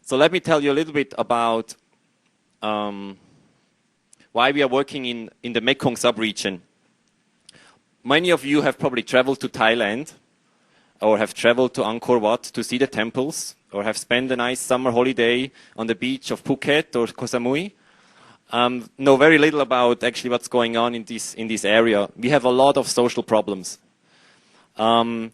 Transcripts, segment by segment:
So let me tell you a little bit about why we are working in the Mekong sub-region. Many of you have probably traveled to Thailand or have traveled to Angkor Wat to see the temples or have spent a nice summer holiday on the beach of Phuket or Koh Samui. Know very little about actually what's going on in this area. We have a lot of social problems. In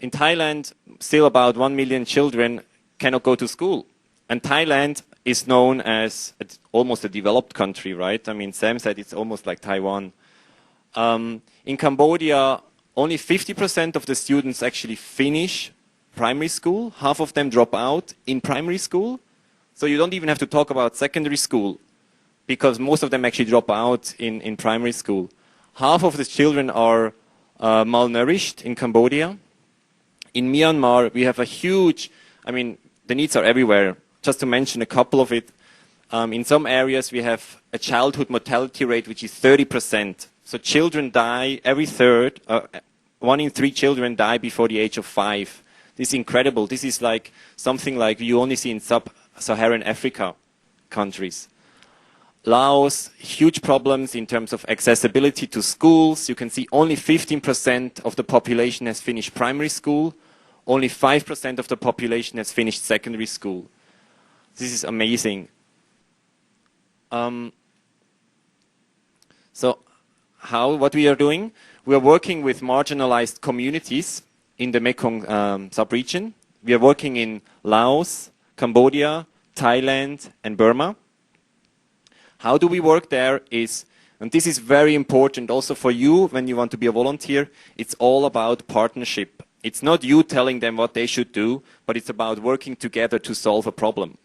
Thailand, still about 1 million children cannot go to school. And Thailand is known as almost a developed country, right? I mean, Sam said it's almost like Taiwan. In Cambodia, only 50% of the students actually finish primary school. Half of them drop out in primary school. So you don't even have to talk about secondary school, because most of them actually drop out in primary school. Half of the children are malnourished in Cambodia. In Myanmar, we have a huge, I mean, the needs are everywhere. Just to mention a couple of it, in some areas we have a childhood mortality rate which is 30%. So children die every third, 1 in 3 children die before the age of 5. This is incredible. This is like something like you only see in sub-Saharan Africa countries. Laos, huge problems in terms of accessibility to schools. You can see only 15% of the population has finished primary school. Only 5% of the population has finished secondary school. This is amazing. What we are doing? We are working with marginalized communities in the Mekong sub-region. We are working in Laos, Cambodia, Thailand, and Burma. How do we work there is, and this is very important also for you when you want to be a volunteer, it's all about partnership. It's not you telling them what they should do, but it's about working together to solve a problem.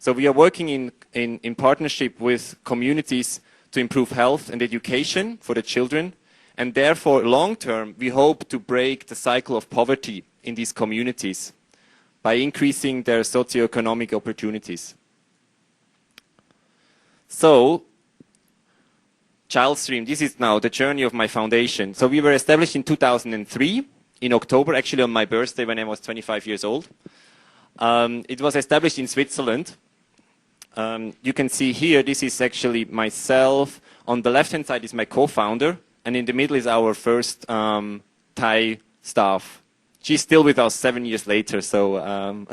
So we are working in partnership with communities to improve health and education for the children. And therefore, long term, we hope to break the cycle of poverty in these communities by increasing their socioeconomic opportunities. So, Childstream, this is now the journey of my foundation. So we were established in 2003, in October, actually on my birthday when I was 25 years old. It was established in Switzerland. You can see here, this is actually myself. On the left-hand side is my co-founder, and in the middle is our first Thai staff. She's still with us 7 years later. So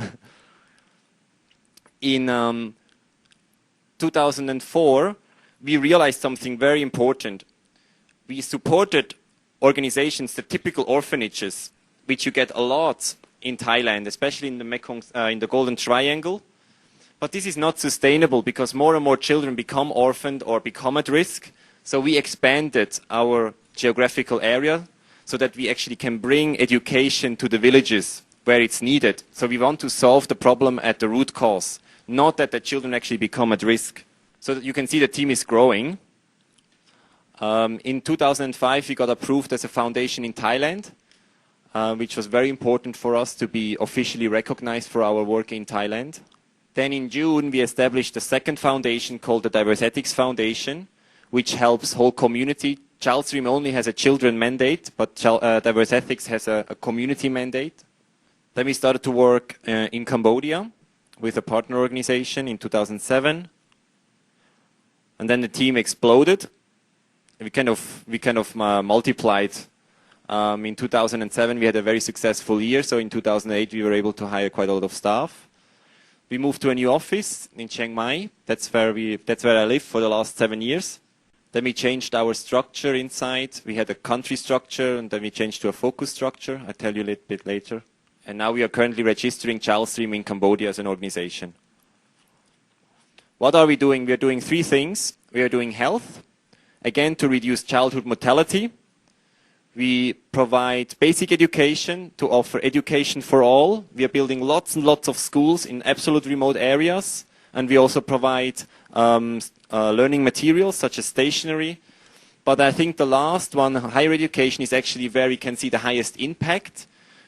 in 2004, we realized something very important. We supported organizations, the typical orphanages, which you get a lot in Thailand, especially in the Mekong, in the Golden Triangle. But this is not sustainable because more and more children become orphaned or become at risk. So we expanded our geographical area so that we actually can bring education to the villages where it's needed. So we want to solve the problem at the root cause, not that the children actually become at risk. So that you can see the team is growing. In 2005, we got approved as a foundation in Thailand, which was very important for us to be officially recognized for our work in Thailand. Then in June, we established a second foundation called the Diverse Ethics Foundation, which helps whole community. Childstream only has a children mandate, but Diverse Ethics has a community mandate. Then we started to work in Cambodia with a partner organization in 2007. And then the team exploded. We kind of multiplied. In 2007, we had a very successful year. So in 2008, we were able to hire quite a lot of staff. We moved to a new office in Chiang Mai. That's where I lived for the last 7 years. Then we changed our structure inside. We had a country structure, and then we changed to a focus structure. I'll tell you a little bit later. And now we are currently registering Childstream in Cambodia as an organization. What are we doing? We are doing 3 things. We are doing health, again, to reduce childhood mortality. We provide basic education to offer education for all. We are building lots and lots of schools in absolute remote areas. And we also provide learning materials such as stationery. But I think the last one, higher education, is actually where we can see the highest impact,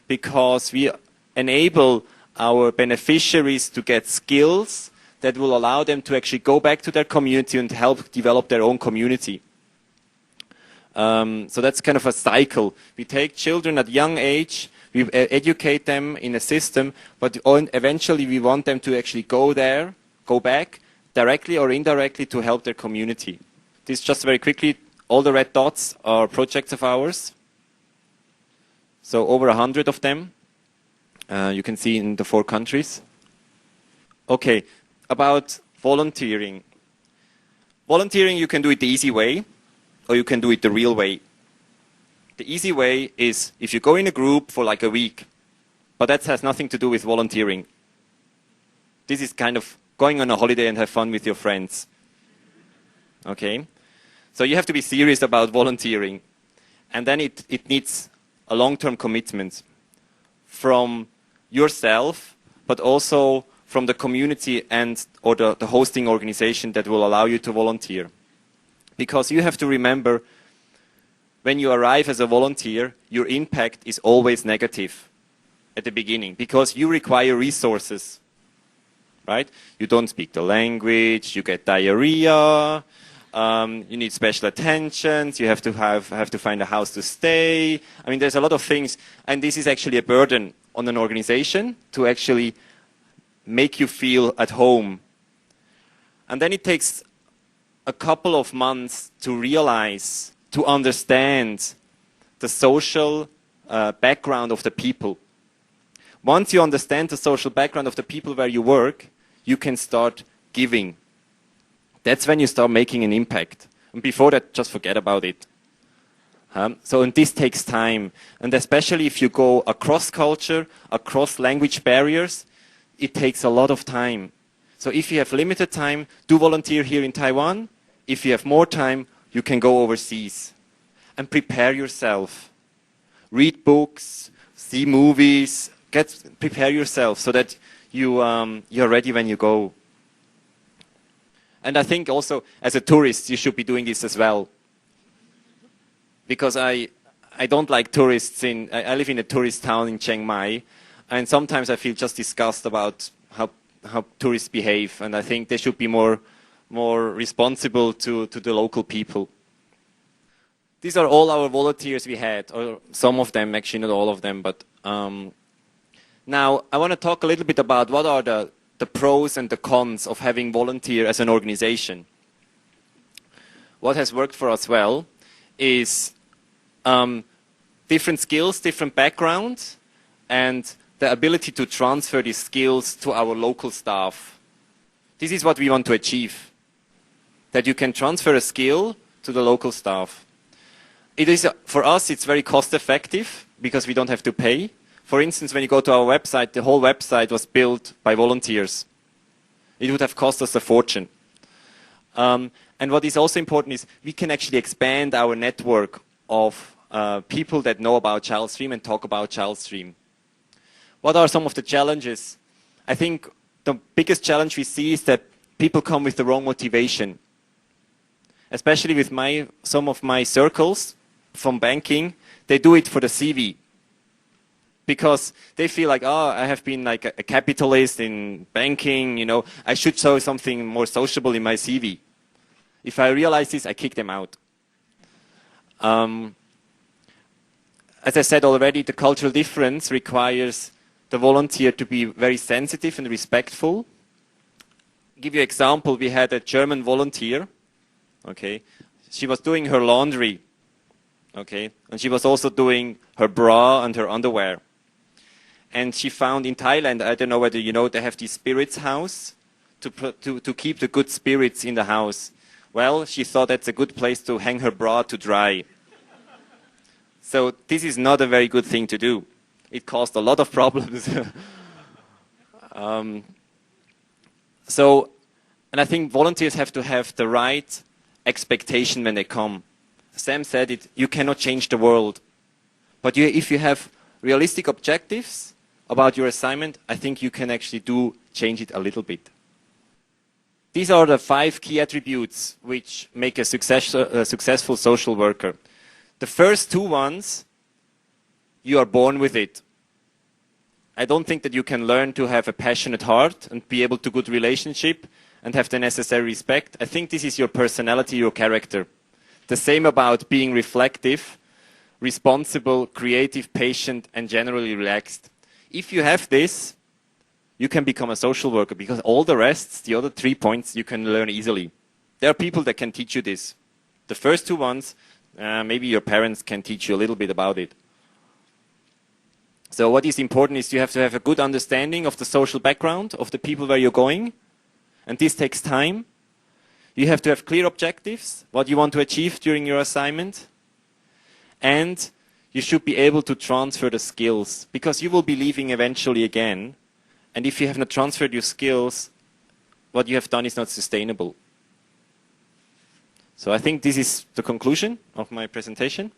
because we enable our beneficiaries to get skills that will allow them to actually go back to their community and help develop their own community. So that's kind of a cycle. We take children at young age, We educate them in a system, but eventually we want them to actually go there, go back, directly or indirectly to help their community. This just very quickly, all the red dots are projects of ours. So over 100 of them, you can see in the 4 countries. Okay, about volunteering. Volunteering, you can do it the easy way, or you can do it the real way. The easy way is if you go in a group for like a week, but that has nothing to do with volunteering. This is kind of going on a holiday and have fun with your friends. Okay? So you have to be serious about volunteering. And then it needs a long-term commitment from yourself, but also from the community and or the hosting organization that will allow you to volunteer. Because you have to remember, when you arrive as a volunteer, your impact is always negative at the beginning, because you require resources, right? You don't speak the language, you get diarrhea, you need special attentions, you have to find a house to stay. I mean, there's a lot of things, and this is actually a burden on an organization to actually make you feel at home. And then it takes a couple of months to realize, to understand the social background of the people. Once you understand the social background of the people where you work, you can start giving. That's when you start making an impact. And before that, just forget about it. And this takes time. And especially if you go across culture, across language barriers, it takes a lot of time. So if you have limited time, do volunteer here in Taiwan. If you have more time, you can go overseas. And prepare yourself. Read books, see movies, prepare yourself so that you're ready when you go. And I think also, as a tourist, you should be doing this as well. Because I don't like tourists I live in a tourist town in Chiang Mai, and sometimes I feel just disgust about how tourists behave, and I think they should be more responsible to the local people. These are all our volunteers we had, or some of them, actually not all of them, but now I want to talk a little bit about what are the pros and the cons of having volunteer as an organization. What has worked for us well is different skills, different backgrounds, and the ability to transfer these skills to our local staff. This is what we want to achieve, that you can transfer a skill to the local staff. It is, for us, it's very cost effective because we don't have to pay. For instance, when you go to our website, the whole website was built by volunteers. It would have cost us a fortune. And what is also important is we can actually expand our network of people that know about ChildStream and talk about ChildStream. What are some of the challenges? I think the biggest challenge we see is that people come with the wrong motivation. Especially with some of my circles from banking, they do it for the CV. Because they feel like, oh, I have been like a capitalist in banking, you know, I should show something more sociable in my CV. If I realize this, I kick them out. As I said already, the cultural difference requires the volunteer to be very sensitive and respectful. I'll give you an example. We had a German volunteer. Okay, she was doing her laundry. Okay, and she was also doing her bra and her underwear. And she found in Thailand, I don't know whether you know, they have the spirits house to keep the good spirits in the house. Well, she thought that's a good place to hang her bra to dry. So this is not a very good thing to do. It caused a lot of problems. And I think volunteers have to have the right expectation when they come. Sam said it, you cannot change the world. But if you have realistic objectives about your assignment, I think you can actually change it a little bit. These are the 5 key attributes which make a successful social worker. The first 2 ones, you are born with it. I don't think that you can learn to have a passionate heart and be able to good relationship and have the necessary respect. I think this is your personality, your character. The same about being reflective. responsible, creative, patient, and generally relaxed. If you have this, you can become a social worker because all the rest, the other 3 points, you can learn easily. There are people that can teach you this. The first 2 ones, maybe your parents can teach you a little bit about it. So what is important is you have to have a good understanding of the social background of the people where you're going, and this takes time. You have to have clear objectives, what you want to achieve during your assignment, and you should be able to transfer the skills, because you will be leaving eventually again, and if you have not transferred your skills, what you have done is not sustainable. So I think this is the conclusion of my presentation.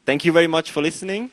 Thank you very much for listening.